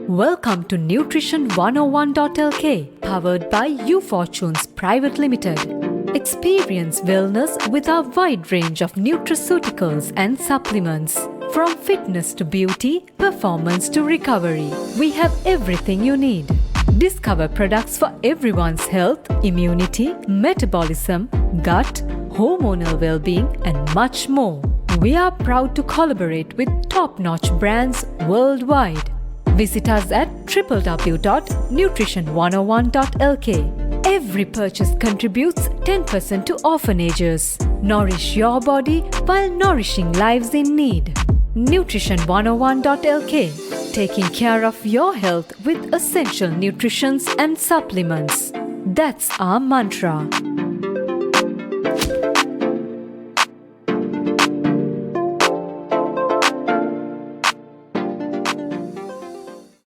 Welcome to Nutrition101.lk, powered by UFortunes Private Limited. Experience wellness with our wide range of nutraceuticals and supplements. From fitness to beauty, performance to recovery, we have everything you need. Discover products for everyone's health, immunity, metabolism, gut, hormonal well-being, and much more. We are proud to collaborate with top-notch brands worldwide. Visit us at www.nutrition101.lk. Every purchase contributes 10% to orphanages. Nourish your body while nourishing lives in need. Nutrition101.lk, taking care of your health with essential nutritions and supplements. That's our mantra.